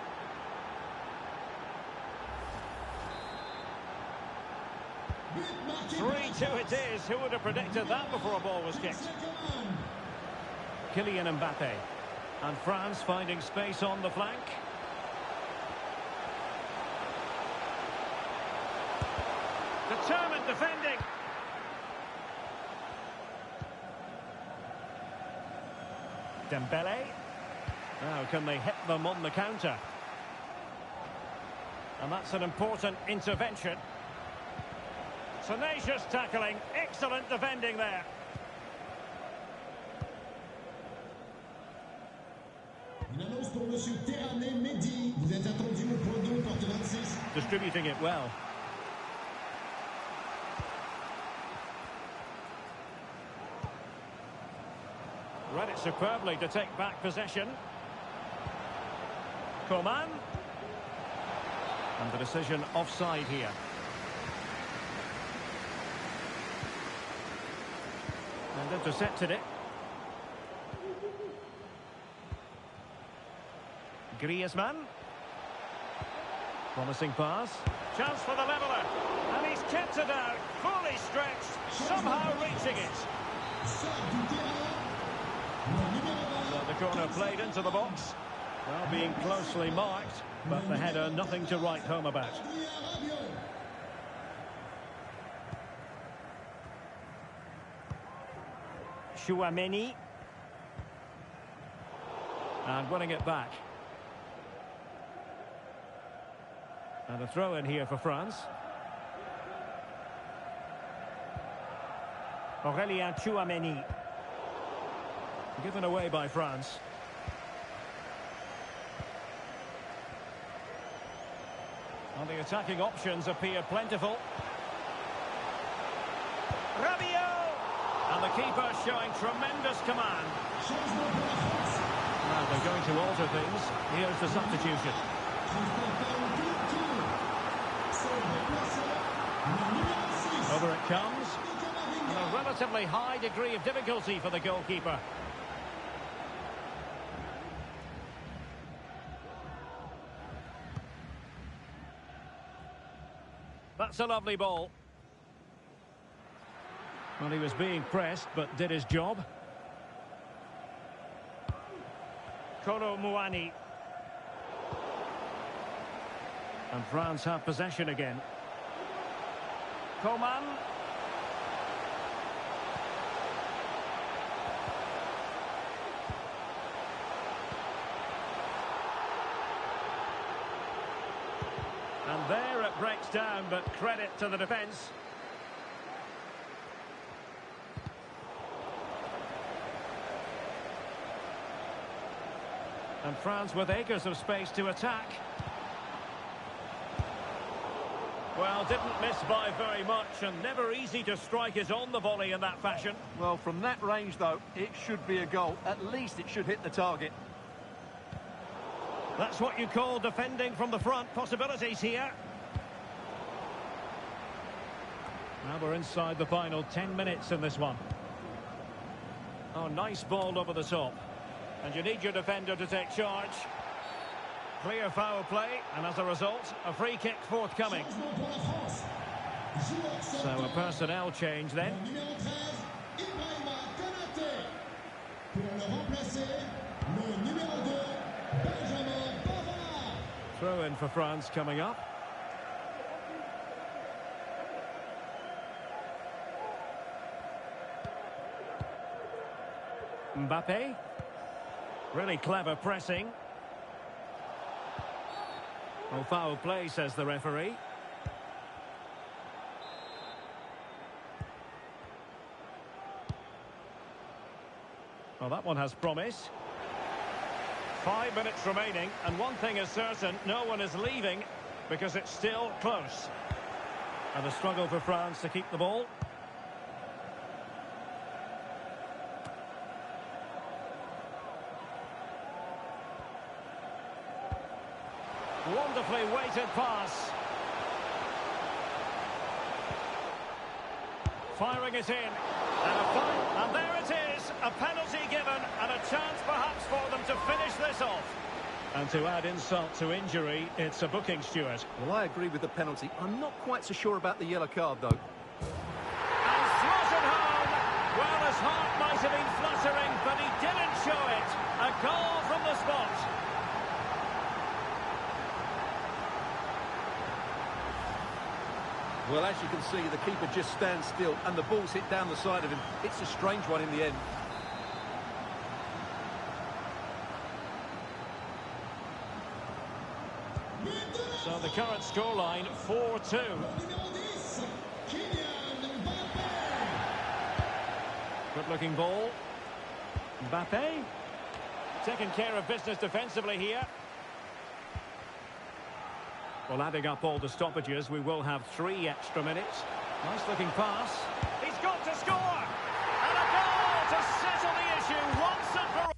Marqué 3-2 it is. Who would have predicted that before a ball was kicked? Kylian Mbappe. And France finding space on the flank. Determined defending. Dembele. Now can they hit them on the counter? And that's an important intervention. Tenacious tackling, excellent defending there. Une annonce pour Monsieur Terrané Mehdi. Vous êtes attendu au point 2, porte 26. Distributing it well. Read it superbly to take back possession. Coman. And the decision offside here. And intercepted it. Griezmann. Promising pass. Chance for the leveller. And he's kept it out. Fully stretched. Somehow reaching it. So the corner played into the box. Well, being closely marked. But the header, nothing to write home about. Chouameni. And winning it back. And a throw in here for France. Aurélien Chouameni. Given away by France. Well, the attacking options appear plentiful. Rabiot! And the keeper showing tremendous command. Now they're going to alter things. Here's the substitution. Over it comes. And a relatively high degree of difficulty for the goalkeeper. That's a lovely ball. Well, he was being pressed, but did his job. Kolo Muani. And France have possession again. Coman. And there it breaks down, but credit to the defence. And France with acres of space to attack. Well, didn't miss by very much, and never easy to strike it on the volley in that fashion. Well, from that range, though, it should be a goal. At least it should hit the target. That's what you call defending from the front. Possibilities here. Now we're inside the final 10 minutes in this one. Oh, nice ball over the top. And you need your defender to take charge. Clear foul play, and as a result, a free kick forthcoming. So a personnel change then. Throw in for France coming up. Mbappe. Really clever pressing. Oh, foul play, says the referee. Well, that one has promise. 5 minutes remaining, and one thing is certain, no one is leaving because it's still close. And a struggle for France to keep the ball. Wonderfully weighted pass. Firing it in. And there it is. A penalty given and a chance perhaps for them to finish this off. And to add insult to injury, it's a booking, Stuart. Well, I agree with the penalty. I'm not quite so sure about the yellow card, though. And slotted home. Well, his heart might have been fluttering, but he didn't show it. A goal from the spot. Well, as you can see, the keeper just stands still and the ball's hit down the side of him. It's a strange one in the end. So the current scoreline, 4-2. Good-looking ball. Mbappe. Taking care of business defensively here. Well, adding up all the stoppages, we will have 3 extra minutes. Nice-looking pass. He's got to score! And a goal to settle the issue once and for all.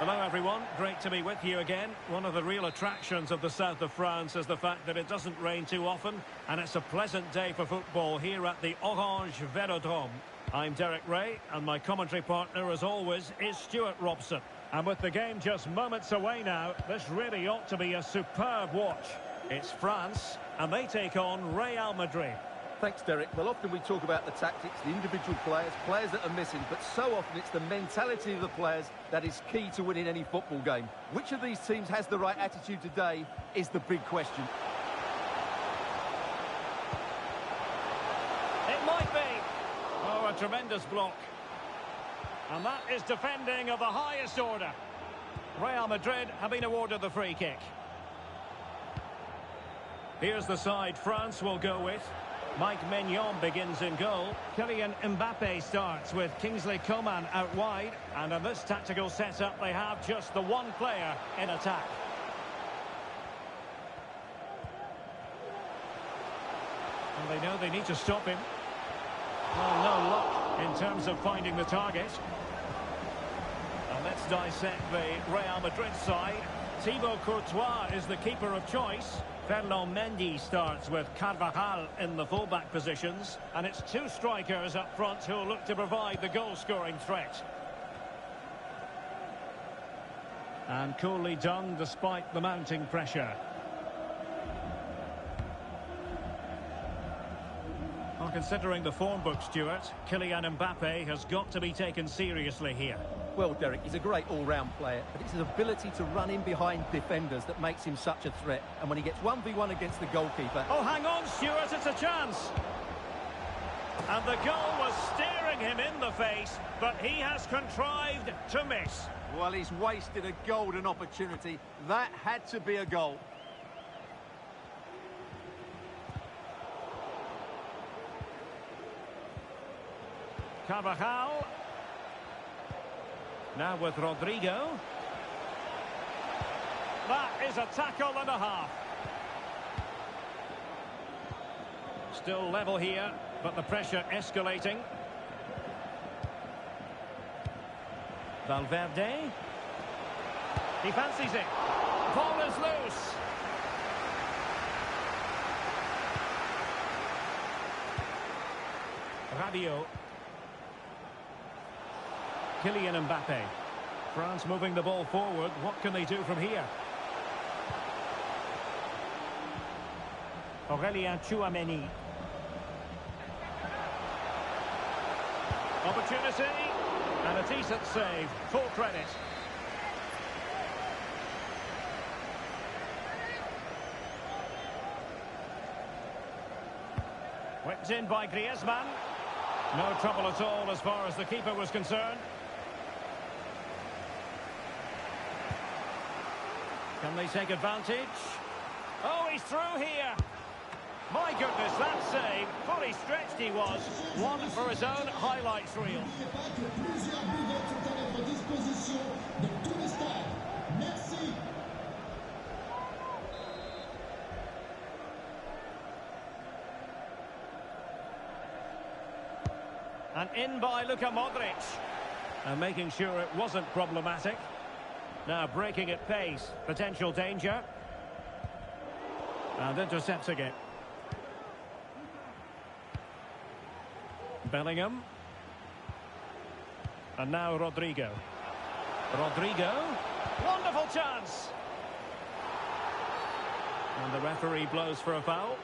Hello everyone, great to be with you again. One of the real attractions of the south of France is the fact that it doesn't rain too often, and it's a pleasant day for football here at the Orange Velodrome. I'm Derek Ray, and my commentary partner as always is Stuart Robson. And with the game just moments away now, this really ought to be a superb watch. It's France, and they take on Real Madrid. Thanks, Derek. Well, often we talk about the tactics, the individual players that are missing, but so often it's the mentality of the players that is key to winning any football game. Which of these teams has the right attitude today is the big question. It might be. Oh, a tremendous block. And that is defending of the highest order. Real Madrid have been awarded the free kick. Here's the side France will go with. Mike Maignan begins in goal. Kylian Mbappe starts with Kingsley Coman out wide. And in this tactical setup, they have just the one player in attack. And they know they need to stop him. Well, no luck in terms of finding the target. And let's dissect the Real Madrid side. Thibaut Courtois is the keeper of choice. Ferland Mendy starts with Carvajal in the fullback positions. And it's two strikers up front who will look to provide the goal-scoring threat. And coolly done despite the mounting pressure. Well, considering the form book, Stuart, Kylian Mbappe has got to be taken seriously here. Well, Derek, he's a great all-round player, but it's his ability to run in behind defenders that makes him such a threat. And when he gets 1v1 against the goalkeeper... Oh, hang on, Stuart, it's a chance. And the goal was staring him in the face, but he has contrived to miss. Well, he's wasted a golden opportunity. That had to be a goal. Carvajal. Now with Rodrigo. That is a tackle and a half. Still level here, but the pressure escalating. Valverde. He fancies it. Ball is loose. Rabiot. Kylian Mbappe. France moving the ball forward. What can they do from here? Aurélien Tchouameni. Opportunity. And a decent save. Full credit. Whipped in by Griezmann. No trouble at all as far as the keeper was concerned. Can they take advantage? Oh, he's through here. My goodness, that save. Fully stretched he was. One for his own highlights reel. And in by Luka Modric. And making sure it wasn't problematic. Now breaking at pace. Potential danger. And intercepting it. Bellingham. And now Rodrigo. Rodrigo. Wonderful chance. And the referee blows for a foul.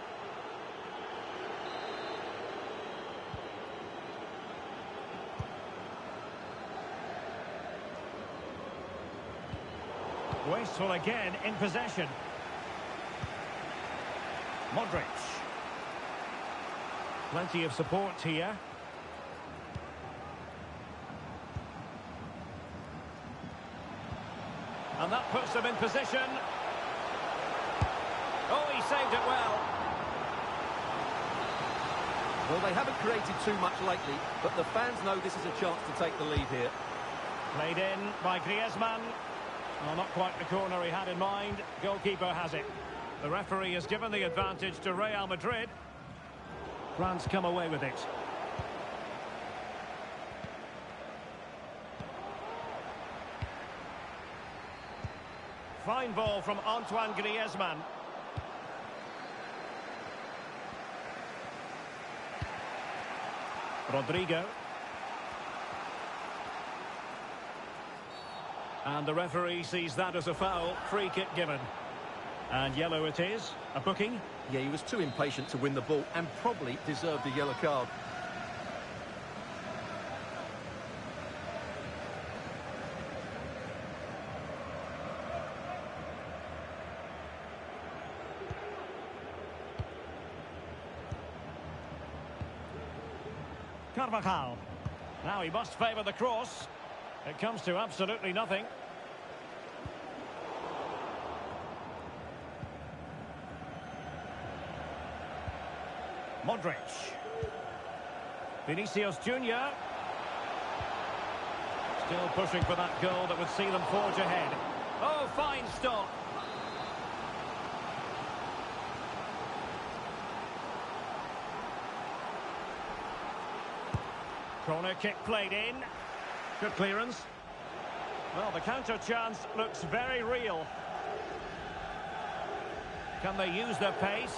Wasteful again in possession. Modric. Plenty of support here. And that puts them in position. Oh, he saved it well. Well, they haven't created too much lately, but the fans know this is a chance to take the lead here. Played in by Griezmann. Well, not quite the corner he had in mind. Goalkeeper has it. The referee has given the advantage to Real Madrid. France come away with it. Fine ball from Antoine Griezmann. Rodrigo. And the referee sees that as a foul. Free kick given. And yellow it is. A booking. Yeah, he was too impatient to win the ball and probably deserved a yellow card. Carvajal. Now he must favour the cross. It comes to absolutely nothing. Modric. Vinicius Junior. Still pushing for that goal that would see them forge ahead. Oh, fine stop. Corner kick played in. Good clearance. Well, the counter chance looks very real. Can they use their pace?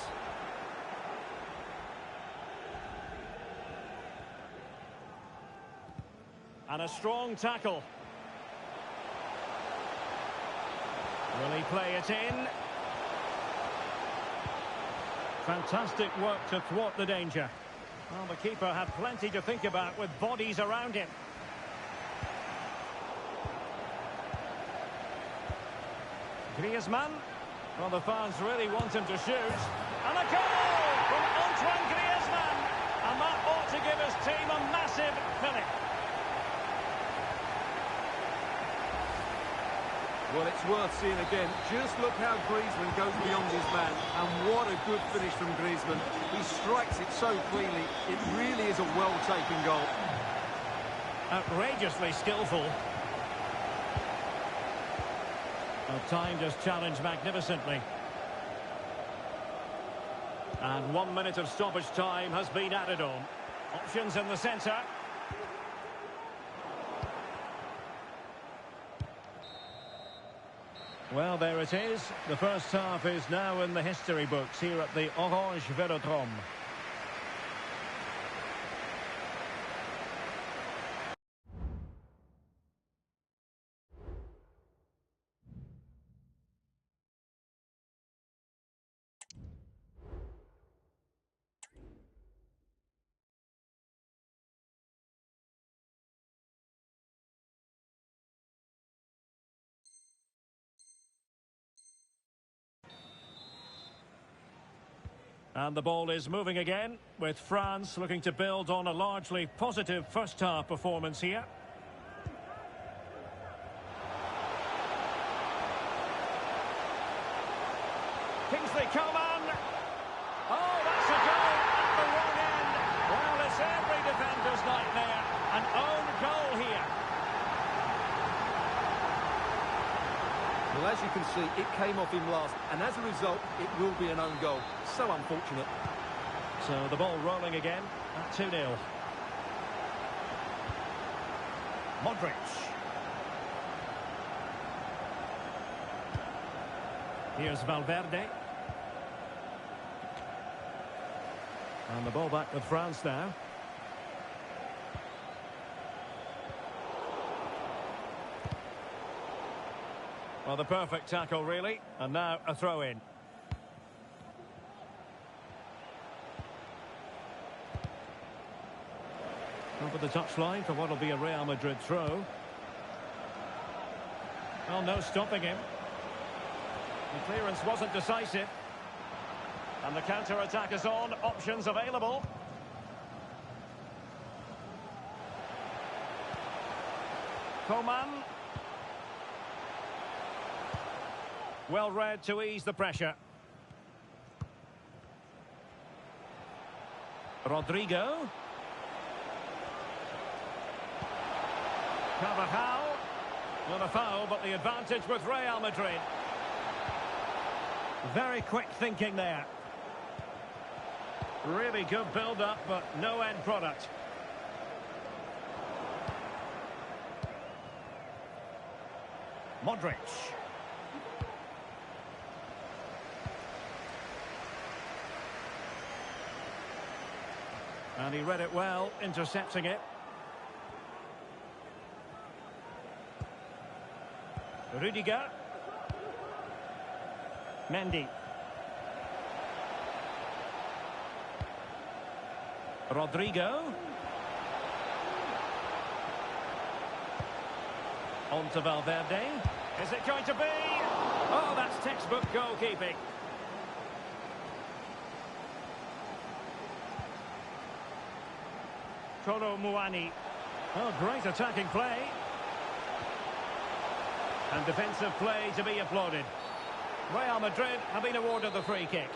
And a strong tackle. Will he play it in? Fantastic work to thwart the danger. Well, the keeper had plenty to think about with bodies around him. Griezmann. Well, the fans really want him to shoot. And a goal from Antoine Griezmann. And that ought to give his team a massive fillip. Well, it's worth seeing again. Just look how Griezmann goes beyond his man. And what a good finish from Griezmann. He strikes it so cleanly. It really is a well-taken goal. Outrageously skillful. Well, timed his challenge magnificently. And 1 minute of stoppage time has been added on. Options in the centre. Well, there it is. The first half is now in the history books here at the Orange Velodrome. And the ball is moving again, with France looking to build on a largely positive first-half performance here. Kingsley Coman. Oh, that's a goal at the wrong end. Well, it's every defender's nightmare. An own goal here. Well, as you can see, it came off him last, and as a result, it will be an own goal. So unfortunate. So the ball rolling again at 2-0. Modric. Here's Valverde. And the ball back with France now. Well, the perfect tackle, really. And now a throw-in. Over the touchline for what will be a Real Madrid throw. Well, no stopping him. The clearance wasn't decisive. And the counter-attack is on. Options available. Coman. Well read to ease the pressure. Rodrigo. Carvajal. Not a foul, but the advantage with Real Madrid. Very quick thinking there. Really good build-up, but no end product. Modric. And he read it well, intercepting it. Rudiger. Mendy. Rodrigo. On to Valverde. Is it going to be? Oh, that's textbook goalkeeping. Kolo Muani. Oh, great attacking play. And defensive play to be applauded. Real Madrid have been awarded the free kick.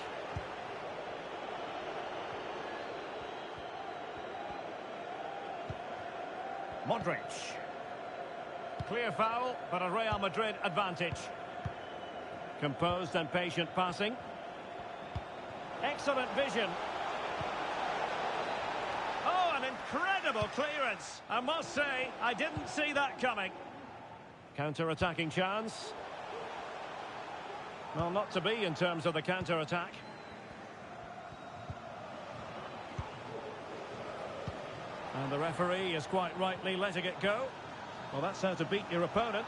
Modric. Clear foul, but a Real Madrid advantage. Composed and patient passing. Excellent vision. Oh, an incredible clearance. I must say, I didn't see that coming. Counter-attacking chance. Well, not to be in terms of the counter-attack. And the referee is quite rightly letting it go. Well, that's how to beat your opponent.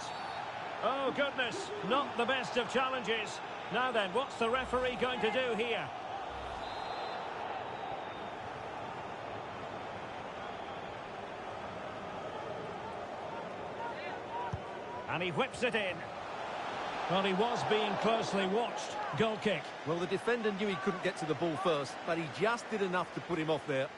Oh, goodness, not the best of challenges. Now then, what's the referee going to do here? And he whips it in. Well, he was being closely watched. Goal kick. Well, the defender knew he couldn't get to the ball first, but he just did enough to put him off there.